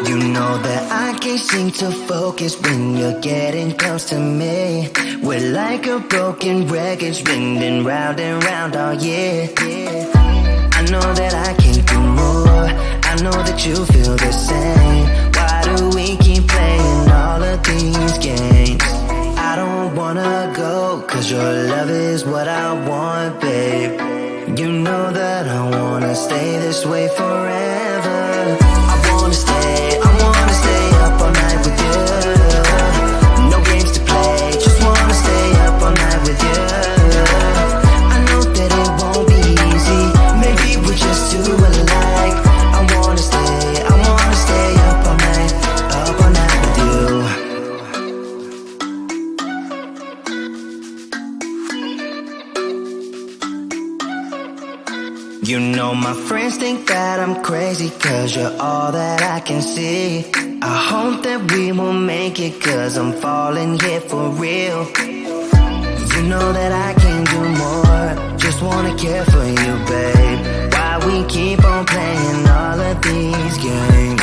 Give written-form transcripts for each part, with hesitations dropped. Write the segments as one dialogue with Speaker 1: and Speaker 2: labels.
Speaker 1: You know that I can't seem to focus when you're getting close to me. We're like a broken record spinning round and round all year. I know that I can't do more. I know that you feel the same. Why do we keep playing all of these games? I don't wanna go, cause your love is what I want, babe. You know that I wanna stay this way forever. I wanna stay up all night with you. No games to play, just wanna stay up all night with you. I know that it won't be easy, maybe we're just too alike. I wanna stay up all night with you. You know my friends think that I'm crazy, cause you're all that I can see. I hope that we will make it, cause I'm falling here for real. You know that I can't do more, just wanna care for you, babe. Why we keep on playing all of these games?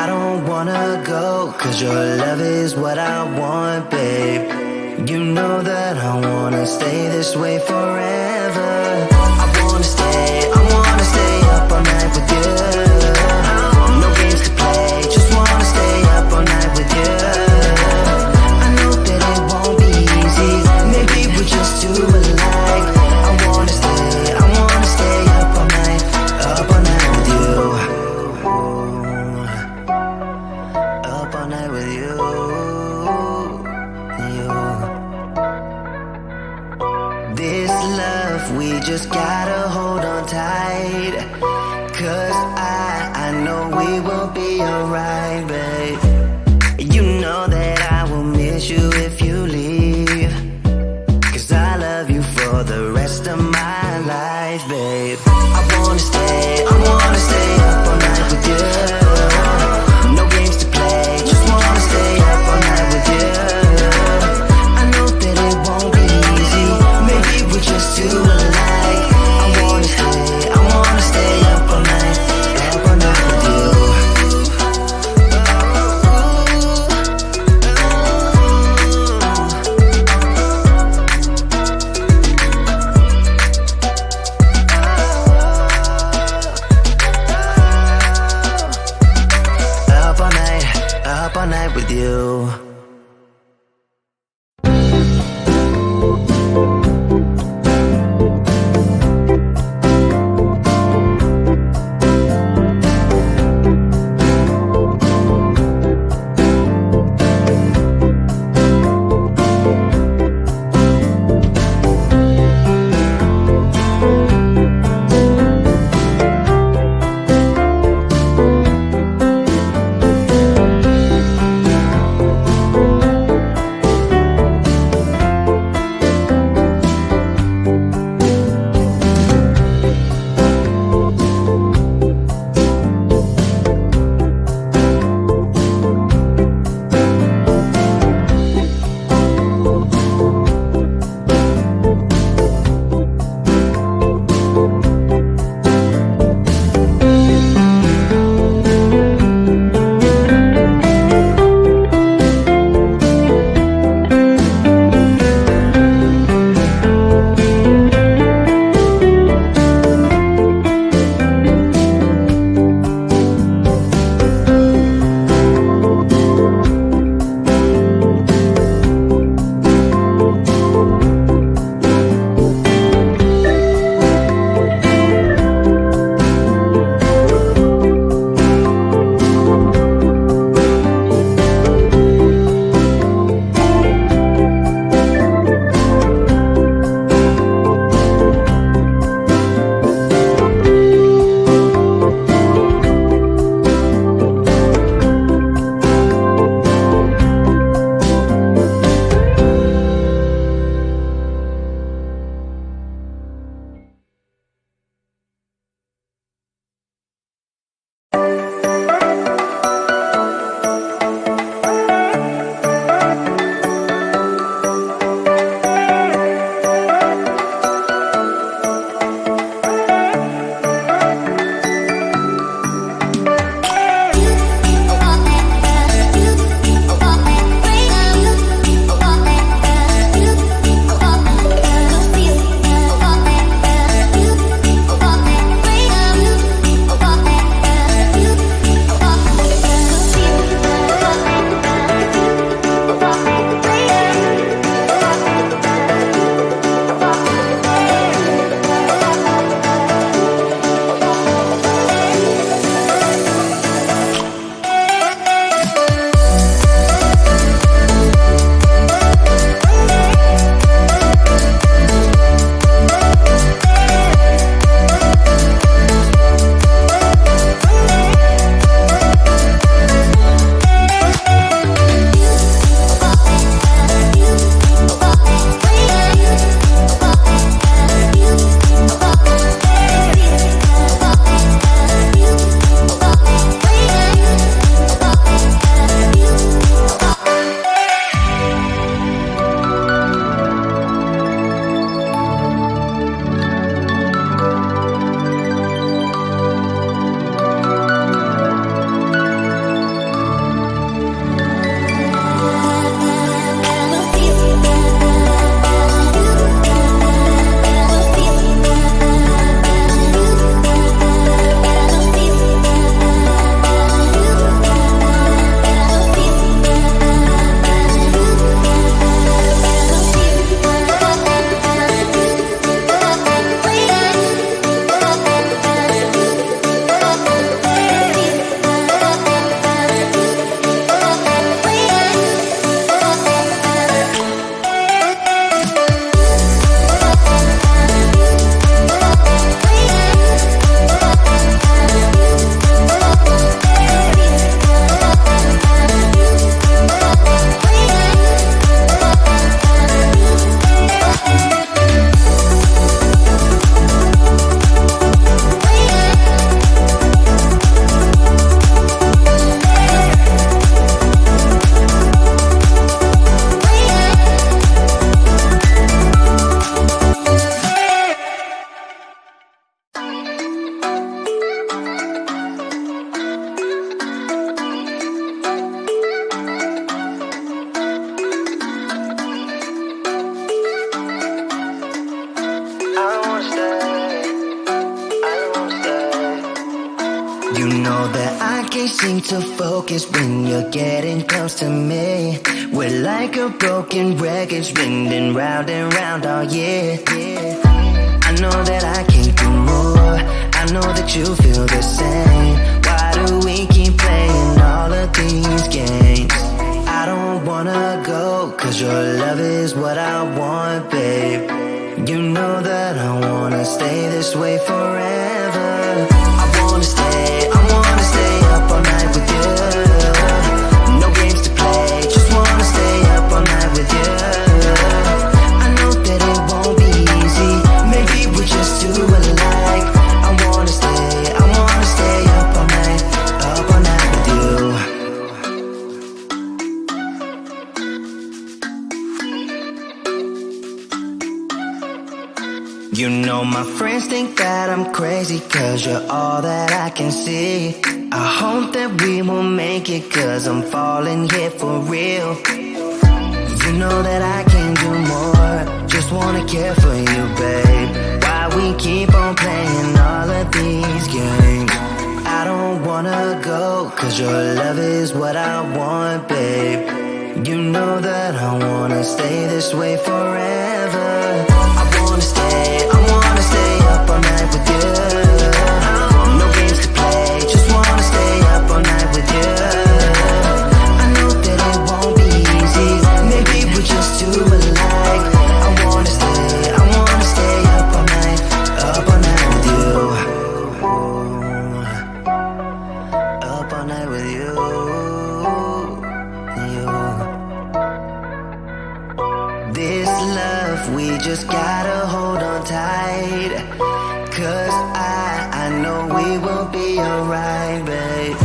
Speaker 1: I don't wanna go, cause your love is what I want, babe. You know that I wanna stay this way forever. I wanna stay up all night with you. No games to play, just wanna stay up all night with you. I know that it won't be easy, maybe we're just too alike. I wanna stay up all night with you. Up all night with you. This love, we just gotta hold on tight. Cause I know we will be alright, babe. You know that I will miss you if you leave. Cause I love you for the rest of my life, babe. I wanna stay up all night with you. No games to play, just wanna stay up all night with you. I know that it won't be easy, maybe we're just too alike. I wanna stay up all night with you. Up all night with you. know that I can't seem to focus when you're getting close to me. We're like a broken record spinning round and round all year. I know that I can't do more, I know that you feel the same. Why do we keep playing all of these games? I don't wanna go, cause your love is what I want, babe. You know that I wanna stay this way forever. I wanna stay up all night with you. No games to play, just wanna stay up all night with you. I know that it won't be easy, maybe we're just too alike. I wanna stay up all night with you. You know my friends think that I'm crazy, cause you're all that I can see. I hope that we will make it, cause I'm falling here for real. You know that I can do more, just wanna care for you, babe. Why we keep on playing all of these games? I don't wanna go, cause your love is what I want, babe. You know that I wanna stay this way forever. I wanna stay up all night with you. No games to play, just wanna stay up all night with you. I know that it won't be easy, maybe we're just too alike. I wanna stay up all night with you. Up all night with you. This love, we just gotta hold on tight. Cause I know we will be alright, babe.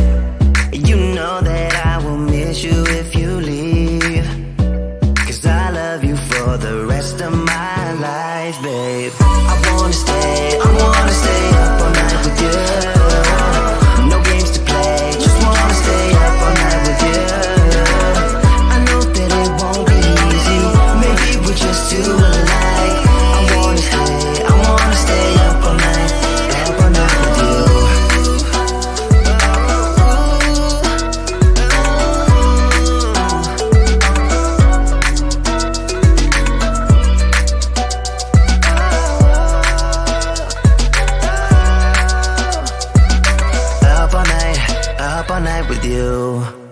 Speaker 1: You know that I will miss you if you leave. Cause I love you for the rest of my life, babe. I wanna stay up all night with you. No games to play, just wanna stay up all night with you. I know that it won't be easy, maybe we're just too alike. I wanna stay up all night with you. Up all night with you.